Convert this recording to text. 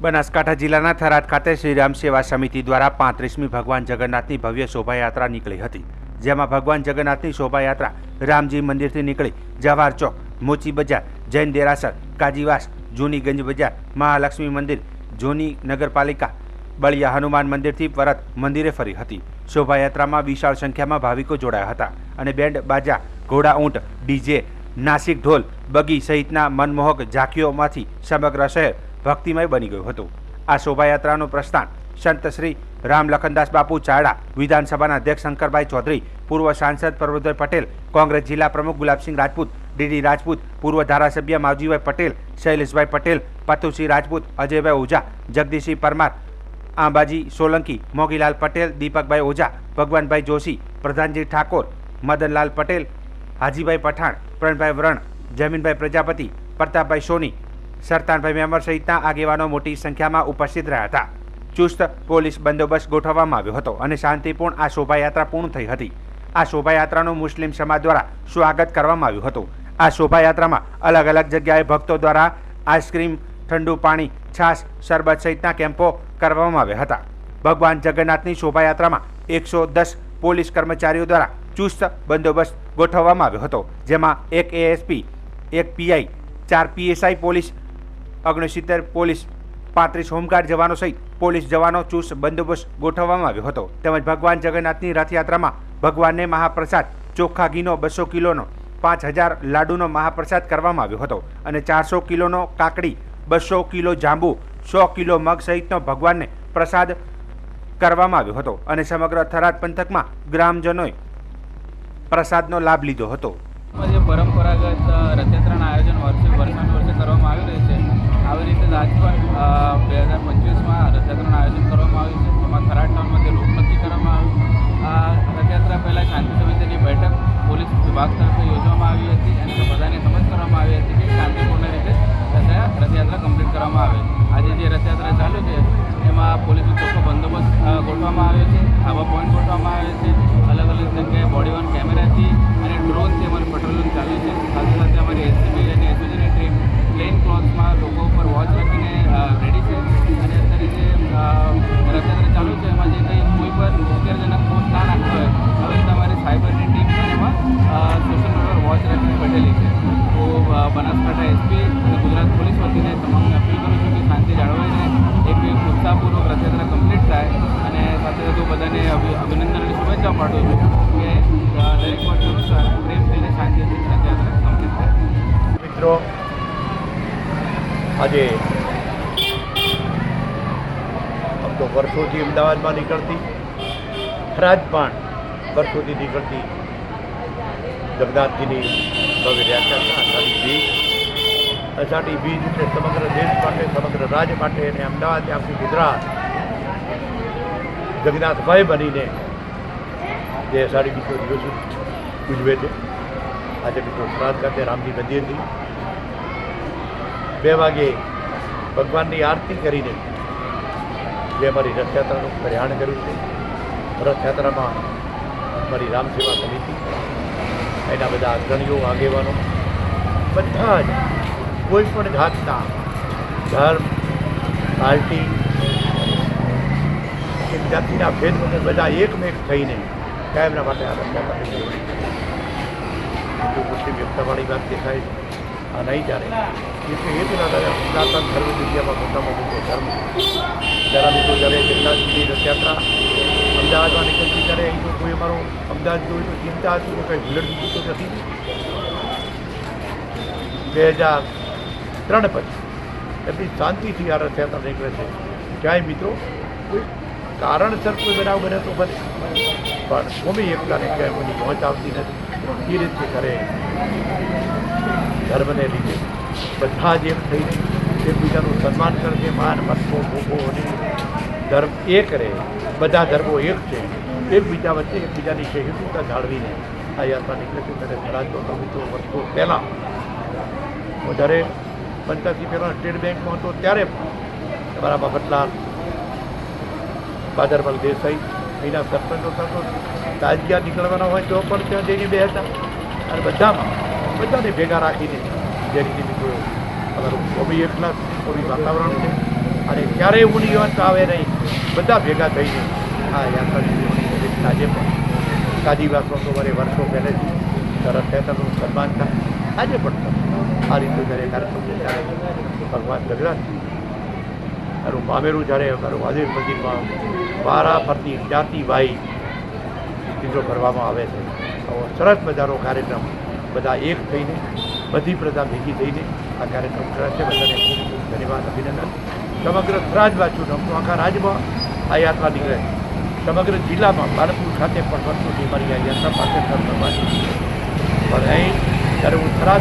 બનાસકાંઠા જિલ્લાના થરાદ ખાતે શ્રી રામ સેવા સમિતિ દ્વારા 35મી ભગવાન જગન્નાથની ભવ્ય શોભાયાત્રા નીકળી હતી, જેમાં ભગવાન જગન્નાથની શોભાયાત્રા રામજી મંદિરથી નીકળી જવાહર ચોક, મોચી બજાર, જૈન દેરાસર, કાજીવાસ, જૂની ગંજ બજાર, મહાલક્ષ્મી મંદિર, જૂની નગરપાલિકા, બળિયા હનુમાન મંદિરથી પરત મંદિરે ફરી હતી। શોભાયાત્રામાં વિશાળ સંખ્યામાં ભાવિકો જોડાયા હતા અને બેન્ડ બાજા, ઘોડા ઊંટ, ડીજે, નાસિક ઢોલ, બગી સહિતના મનમોહક ઝાંખીઓમાંથી સમગ્ર શહેર ભક્તિમય બની ગયું હતું। આ શોભાયાત્રાનું પ્રસ્થાન સંત શ્રી રામ લખનદાસ બાપુ ચારડા, વિધાનસભાના અધ્યક્ષ શંકરભાઈ ચૌધરી, પૂર્વ સાંસદ પરબતભાઈ પટેલ, કોંગ્રેસ જિલ્લા પ્રમુખ ગુલાબસિંહ રાજપૂત, ડીડી રાજપૂત, પૂર્વ ધારાસભ્ય માવજીભાઈ પટેલ, શૈલેષભાઈ પટેલ, પતુસિંહ રાજપૂત, અજયભાઈ ઓઝા, જગદીશસિંહ પરમાર, આંબાજી સોલંકી, મોગીલાલ પટેલ, દીપકભાઈ ઓઝા, ભગવાનભાઈ જોશી, પ્રધાનજી ઠાકોર, મદનલાલ પટેલ, હાજીભાઈ પઠાણ, પ્રણભાઈ વરણ, જમીનભાઈ પ્રજાપતિ, પ્રતાપભાઈ સોની, સરતાનભાઈ મેમર સહિતના આગેવાનો મોટી સંખ્યામાં ઉપસ્થિત રહ્યા હતા। ચુસ્ત પોલીસ બંદોબસ્ત ગોઠવવામાં આવ્યો હતો અને શાંતિપૂર્ણ આ શોભાયાત્રા પૂર્ણ થઈ હતી। આ શોભાયાત્રાનું મુસ્લિમ સમાજ દ્વારા સ્વાગત કરવામાં આવ્યું હતું। આ શોભાયાત્રામાં અલગ અલગ જગ્યાએ ભક્તો દ્વારા આઈસ્ક્રીમ, ઠંડુ પાણી, છાશ, શરબત સહિતના કેમ્પો કરવામાં આવ્યા હતા। ભગવાન જગન્નાથની શોભાયાત્રામાં 110 પોલીસ કર્મચારીઓ દ્વારા ચુસ્ત બંદોબસ્ત ગોઠવવામાં આવ્યો હતો, જેમાં 1 ASP, 1 PI, 4 PSI police, 69 police, 35 home guard જવાનો સહિત પોલીસ જવાનો ચુસ્ત બંદોબસ્ત ગોઠવવામાં આવ્યો હતો। તેમજ ભગવાન જગન્નાથની રથયાત્રામાં ભગવાનને મહાપ્રસાદ ચોખ્ખા ઘીનો 200 કિલોનો, 5000 લાડુનો મહાપ્રસાદ કરવામાં આવ્યો હતો અને 400 કિલોનો કાકડી, 200 કિલો જાંબુ, 100 કિલો મગ સહિતનો ભગવાનને પ્રસાદ કરવામાં આવ્યો હતો અને સમગ્ર થરાદ પંથકમાં ગ્રામજનોએ પ્રસાદનો લાભ લીધો હતો। પરંપરાગત રથયાત્રાના આયોજન વર્ષે કરવામાં આવી રહ્યું છે। આવી રીતે આજ પણ 2025માં રથયાત્રાનું આયોજન કરવામાં આવ્યું છે, જેમાં થરાદ ટાઉનમાંથી રૂટ નક્કી કરવામાં આવ્યું। આ રથયાત્રા પહેલાં શાંતિ સમિતિની બેઠક પોલીસ વિભાગ તરફથી યોજવામાં આવી હતી અને બધાને સમજ કરવામાં આવી હતી કે શાંતિપૂર્ણ રીતે રથયાત્રા કમ્પ્લીટ કરવામાં આવે। આજે જે રથયાત્રા ચાલુ છે એમાં પોલીસનો ચોખ્ખો બંદોબસ્ત ગોઠવવામાં આવ્યો છે, આવા પોઈન્ટ ગોઠવવામાં આવે છે, અલગ અલગ જગ્યાએ બોડી વન કેમેરાથી અને ડ્રોનથી અમારું પેટ્રોલિંગ ચાલુ છે। સાથે સાથે અમારી એસસીબી અને એસઓજીની ટીમ પ્લેન ક્લોથમાં લોકો ઉપર વોચ રાખીને રેડી છે અને અત્યારે જે રથયાત્રા ચાલુ છે એમાં જે કંઈ કોઈ પર ઉશ્કેરજનક પોસ્ટ ના નાખતો હોય, હવે તમારી સાયબરની ટીમ પણ એમાં સોશિયલ મીડિયા પર વોચ રાખીને બેઠેલી છે। તો બનાસકાંઠા એસપી અને ગુજરાત પોલીસ વતીને તમામને અપીલ કરું છું કે શાંતિ જાળવાઈને એક ઉત્સાહપૂર્વક રથયાત્રા કમ્પ્લીટ થાય અને સાથે સાથે બધાને અભિનંદન અને શુભેચ્છા પાઠવું છું કે દરેક વર્ષ અનુસાર પ્રેમથી અને શાંતિથી રથયાત્રા કમ્પ્લીટ થાય। મિત્રો, આજે આમ તો વર્ષોથી અમદાવાદમાં નીકળતી, થરાદ પણ વર્ષોથી નીકળતી જગન્નાથજીની ભવ્ય યાત્રા અષાઢી બીજ એટલે સમગ્ર દેશ માટે, સમગ્ર રાજ્ય માટે અને અમદાવાદ આખું ગુજરાત જગન્નાથભાઈ બનીને જે અષાઢી બીજનો દિવસ ઉજવે છે। આજે મિત્રો થરાદ ખાતે રામજી મંદિરથી 2 વાગે ભગવાનની આરતી કરીને જે અમારી રથયાત્રાનું પ્રયાણ કર્યું છે। રથયાત્રામાં અમારી રામ સેવા સમિતિ, એના બધા અગ્રણીઓ, આગેવાનો, બધા જ કોઈ પણ જાતના ધર્મ, પાર્ટી કે જાતિના ભેદ વગર બધા એકમેક થઈને કાયમના માટે આ રથયાત્રા હિન્દુ મુસ્લિમ એકતાવાળી વાત દેખાય છે। આ નહીં ચાલે, એટલે એ જ સનાતન ધર્મ દુનિયામાં મોટામાં મોટો ધર્મ છે। જરા મિત્રો જ્યારે જગન્નાથજીની રથયાત્રા અમદાવાદમાં નીકળતી ત્યારે અહીં તો કોઈ અમારો અમદાવાદ જોયું તો ચિંતા હતી કે કંઈ ભૂલડ તો નથી। 2003 પછી એટલી શાંતિથી આ રથયાત્રા નીકળે છે। ક્યાંય મિત્રો કોઈ કારણસર કોઈ બનાવ બને તો બને, પણ કોમી એકતાને ક્યાંય કોઈની પહોંચ આવતી નથી। એ રીતે કરે ધર્મને લીધે બધા જ એક થઈને એકબીજાનું સન્માન કરે, માન મતભો ભોગો અને ધર્મ એક રહે, બધા ધર્મો એક છે, એકબીજા વચ્ચે એકબીજાની સહિષ્ણુતા જાળવીને આ યાત્રા નીકળે છે। ત્યારે થરાદનો તો મિત્રો વર્ષો પહેલાં હું જ્યારે 85 પહેલાં સ્ટેટ બેંકમાં હતો ત્યારે તમારા મફતલાલ, બાદરમલ દેસાઈ એના સરપંચો થતો તાજગીયા નીકળવાના હોય તો પણ ત્યાં જઈને બેસતા અને બધાને ભેગા રાખીને જે રીતે મિત્રો અમારું કોમી એકલા કોમી વાતાવરણ છે અને ક્યારેય હું નિયમન આવે નહીં, બધા ભેગા થઈને આ યાત્રાની આજે પણ કાદીવાસમાં તો મારે વર્ષો પહેલેથી રથયાત્રાનું સન્માન થાય, આજે પણ થાય. આ રીતે જ્યારે કાર્યક્રમ ત્યારે ભગવાન જગન્નાથ મારું મામેરું જ્યારે મારું મહાદેવ મંદિરમાં વારા ફરતી જ્ઞાતિભાઈ ચીજો કરવામાં આવે છે, તો સરસ મજાનો કાર્યક્રમ બધા એક થઈને બધી પ્રજા ભેગી થઈને આ કાર્યક્રમ કરે છે. બધાને ખૂબ ખૂબ ધન્યવાદ, અભિનંદન. સમગ્ર રાજવાસીઓને આખા રાજ્યમાં આ યાત્રા નીકળે, સમગ્ર જિલ્લામાં બાળપુર ખાતે પણ વર્ષોથી મારી આ યાત્રા પાસે કરવાની પણ અહીં જ્યારે હું થરાદ